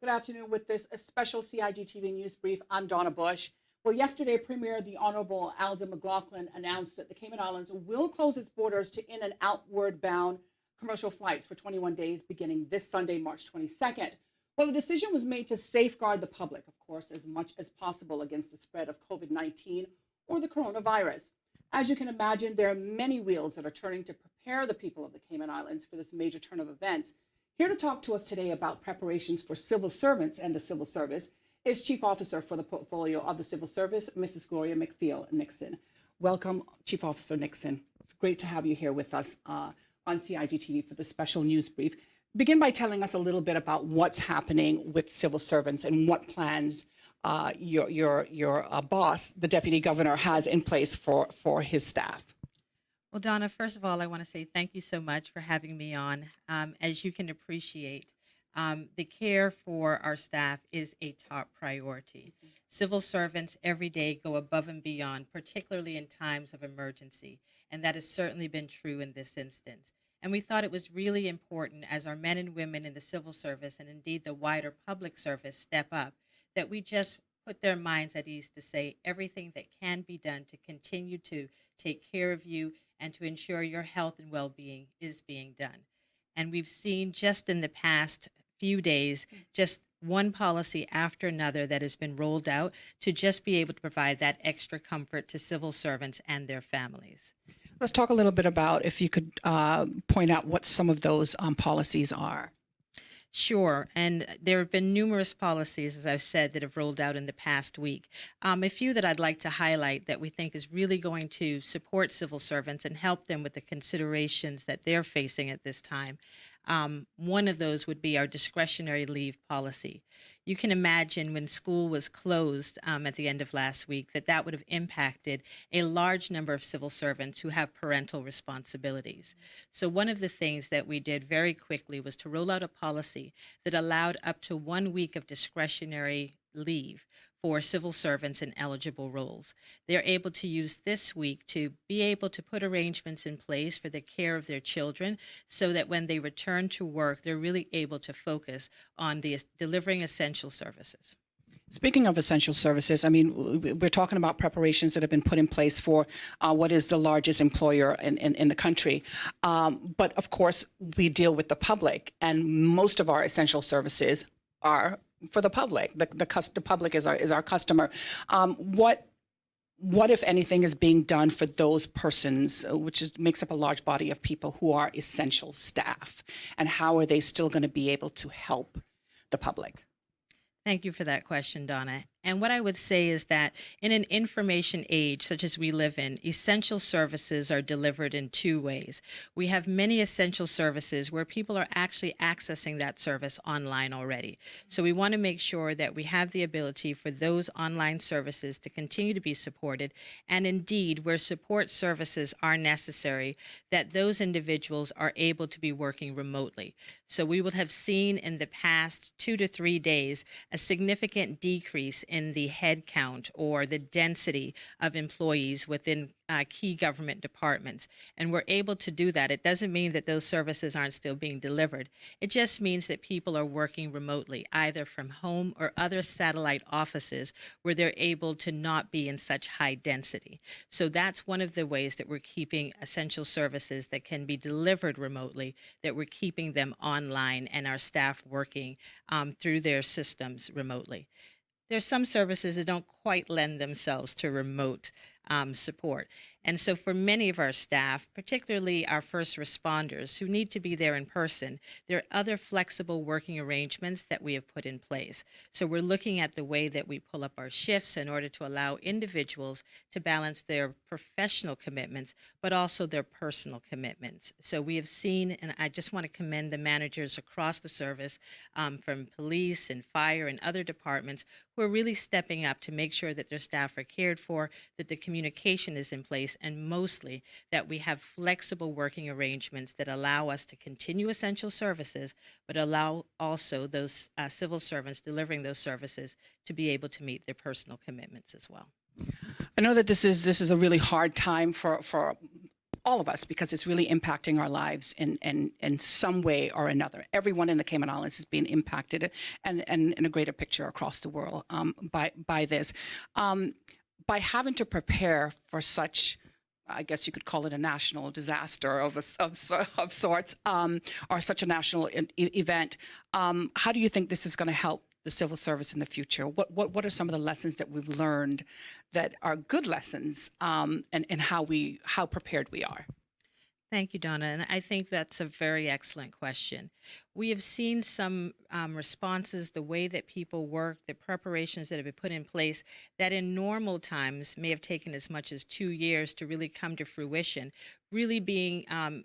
Good afternoon. With this special CIGTV news brief, I'm Donna Bush. Well, yesterday, Premier the Honorable Alden McLaughlin announced that the Cayman Islands will close its borders to in and outward bound commercial flights for 21 days beginning this Sunday, March 22nd. Well, the decision was made to safeguard the public, of course, as much as possible against the spread of COVID-19 or the coronavirus. As you can imagine, there are many wheels that are turning to prepare the people of the Cayman Islands for this major turn of events. Here to talk to us today about preparations for civil servants and the civil service is Chief Officer for the portfolio of the Civil Service, Mrs. Gloria McPhail Nixon. Welcome, Chief Officer Nixon. It's great to have you here with us on CIGTV for the special news brief. Begin by telling us a little bit about what's happening with civil servants and what plans your boss, the Deputy Governor, has in place for his staff. Well, Donna, first of all, I want to say thank you so much for having me on. As you can appreciate, the care for our staff is a top priority. Civil servants every day go above and beyond, particularly in times of emergency, and that has certainly been true in this instance. And we thought it was really important as our men and women in the civil service and indeed the wider public service step up, that we just put their minds at ease to say everything that can be done to continue to take care of you and to ensure your health and well-being is being done. And we've seen just in the past few days, just one policy after another that has been rolled out to just be able to provide that extra comfort to civil servants and their families. Let's talk a little bit about, if you could point out what some of those policies are. Sure. And there have been numerous policies, as I've said, that have rolled out in the past week. A few that I'd like to highlight that we think is really going to support civil servants and help them with the considerations that they're facing at this time. One of those would be our discretionary leave policy. You can imagine when school was closed at the end of last week that would have impacted a large number of civil servants who have parental responsibilities. So one of the things that we did very quickly was to roll out a policy that allowed up to 1 week of discretionary leave for civil servants in eligible roles. They're able to use this week to be able to put arrangements in place for the care of their children so that when they return to work, they're really able to focus on delivering essential services. Speaking of essential services, I mean, we're talking about preparations that have been put in place for what is the largest employer in the country. But of course, we deal with the public, and most of our essential services are for the public. The public is our customer. What, if anything, is being done for those persons, which makes up a large body of people who are essential staff, and how are they still going to be able to help the public? Thank you for that question, Donna. And what I would say is that in an information age such as we live in, essential services are delivered in two ways. We have many essential services where people are actually accessing that service online already. So we want to make sure that we have the ability for those online services to continue to be supported. And indeed, where support services are necessary, that those individuals are able to be working remotely. So we would have seen in the past 2 to 3 days a significant decrease in the head count or the density of employees within key government departments. And we're able to do that. It doesn't mean that those services aren't still being delivered. It just means that people are working remotely, either from home or other satellite offices where they're able to not be in such high density. So that's one of the ways that we're keeping essential services that can be delivered remotely, that we're keeping them online and our staff working through their systems remotely. There's some services that don't quite lend themselves to remote support. And so for many of our staff, particularly our first responders who need to be there in person, there are other flexible working arrangements that we have put in place. So we're looking at the way that we pull up our shifts in order to allow individuals to balance their professional commitments, but also their personal commitments. So we have seen, and I just want to commend the managers across the service from police and fire and other departments who are really stepping up to make sure that their staff are cared for, that the communication is in place, and mostly that we have flexible working arrangements that allow us to continue essential services, but allow also those civil servants delivering those services to be able to meet their personal commitments as well. I know that this is a really hard time for all of us, because it's really impacting our lives in some way or another. Everyone in the Cayman Islands is being impacted, and in a greater picture across the world, by this. Um, by having to prepare for such, I guess you could call it a national disaster of sorts, or such a national event. How do you think this is going to help the civil service in the future? What are some of the lessons that we've learned that are good lessons, and how prepared we are? Thank you, Donna. And I think that's a very excellent question. We have seen some responses, the way that people work, the preparations that have been put in place that in normal times may have taken as much as 2 years to really come to fruition, really being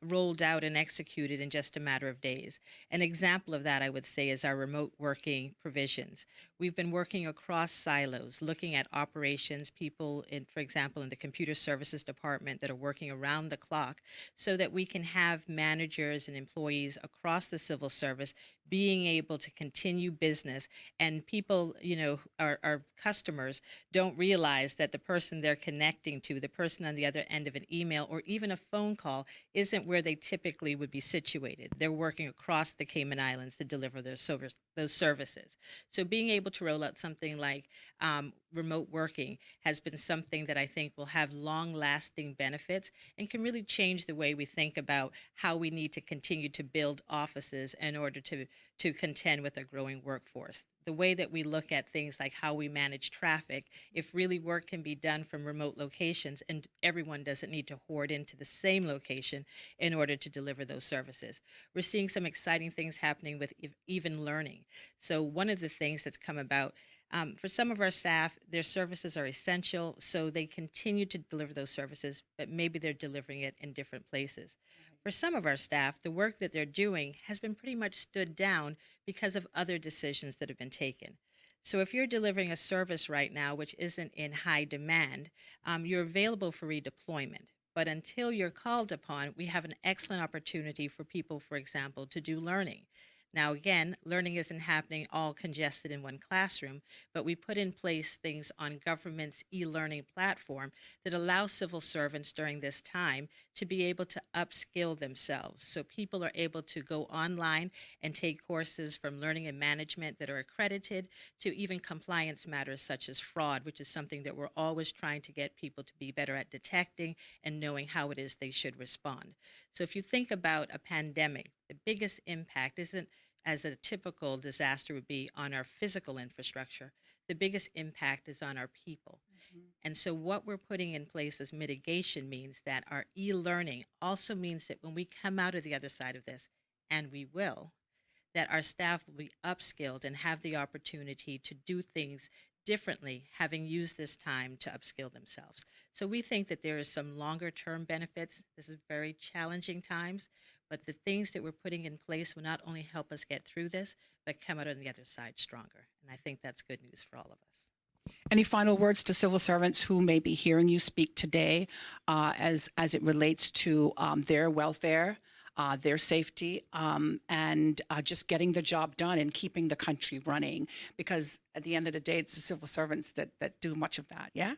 rolled out and executed in just a matter of days. An example of that, I would say, is our remote working provisions. We've been working across silos, looking at operations, people in, for example, in the computer services department that are working around the clock so that we can have managers and employees across the civil service being able to continue business, and people, our customers don't realize that the person they're connecting to, the person on the other end of an email or even a phone call, isn't where they typically would be situated. They're working across the Cayman Islands to deliver those services. So being able to roll out something like remote working has been something that I think will have long lasting benefits and can really change the way we think about how we need to continue to build offices in order to contend with a growing workforce. The way that we look at things like how we manage traffic, if really work can be done from remote locations and everyone doesn't need to hoard into the same location in order to deliver those services. We're seeing some exciting things happening with even learning. So, one of the things that's come about for some of our staff, their services are essential, so they continue to deliver those services, but maybe they're delivering it in different places. For some of our staff, the work that they're doing has been pretty much stood down because of other decisions that have been taken. So, if you're delivering a service right now which isn't in high demand, you're available for redeployment. But until you're called upon, we have an excellent opportunity for people, for example, to do learning. Now, again, learning isn't happening all congested in one classroom, but we put in place things on government's e-learning platform that allow civil servants during this time to be able to upskill themselves. So people are able to go online and take courses from learning and management that are accredited to even compliance matters such as fraud, which is something that we're always trying to get people to be better at detecting and knowing how it is they should respond. So if you think about a pandemic, the biggest impact isn't as a typical disaster would be on our physical infrastructure. The biggest impact is on our people. Mhm. And so, what we're putting in place as mitigation means that our e learning also means that when we come out of the other side of this, and we will, that our staff will be upskilled and have the opportunity to do things differently, having used this time to upskill themselves. So we think that there is some longer term benefits. This is very challenging times, but the things that we're putting in place will not only help us get through this, but come out on the other side stronger. And I think that's good news for all of us. Any final words to civil servants who may be hearing you speak today, as it relates to their welfare, their safety, and just getting the job done and keeping the country running? Because at the end of the day, it's the civil servants that do much of that. Yeah.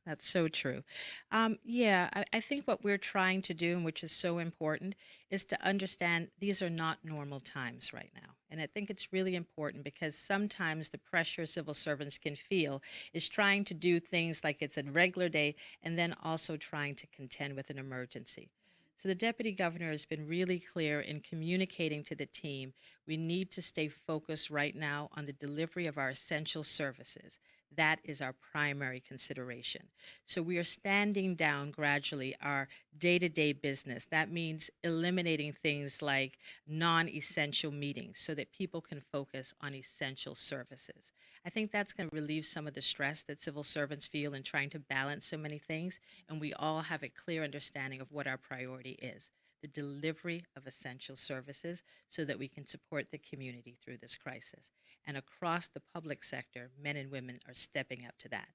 That's so true. I think what we're trying to do, and which is so important, is to understand these are not normal times right now. And I think it's really important because sometimes the pressure civil servants can feel is trying to do things like it's a regular day and then also trying to contend with an emergency. So the deputy governor has been really clear in communicating to the team we need to stay focused right now on the delivery of our essential services. That is our primary consideration. So we are standing down gradually our day to day business. That means eliminating things like non essential meetings so that people can focus on essential services. I think that's going to relieve some of the stress that civil servants feel in trying to balance so many things. And we all have a clear understanding of what our priority is: the delivery of essential services so that we can support the community through this crisis. And across the public sector, men and women are stepping up to that.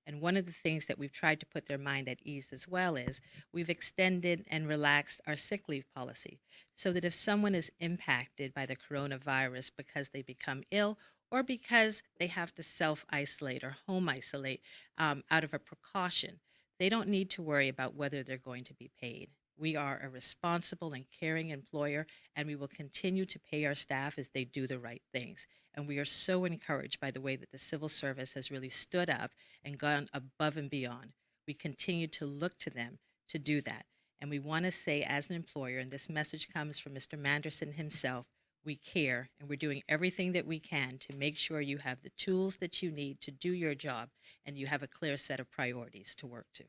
And one of the things that we've tried to put their mind at ease as well is we've extended and relaxed our sick leave policy so that if someone is impacted by the coronavirus because they become ill or because they have to self isolate or home isolate out of a precaution, they don't need to worry about whether they're going to be paid. We are a responsible and caring employer, and we will continue to pay our staff as they do the right things. And we are so encouraged by the way that the civil service has really stood up and gone above and beyond. We continue to look to them to do that. And we want to say, as an employer, and this message comes from Mr. Manderson himself, we care and we're doing everything that we can to make sure you have the tools that you need to do your job and you have a clear set of priorities to work to.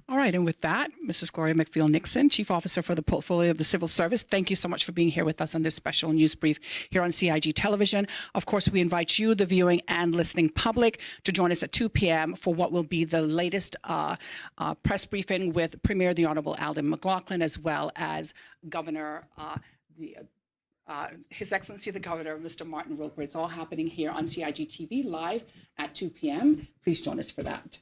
All right, and with that, Mrs. Gloria McFeel-Nixon, Chief Officer for the Portfolio of the Civil Service, thank you so much for being here with us on this special news brief here on CIG Television. Of course, we invite you, the viewing and listening public, to join us at 2 p.m. for what will be the latest press briefing with Premier the Honorable Alden McLaughlin, as well as Governor His Excellency the Governor, Mr. Martin Roper. It's all happening here on CIG TV live at 2 p.m. Please join us for that.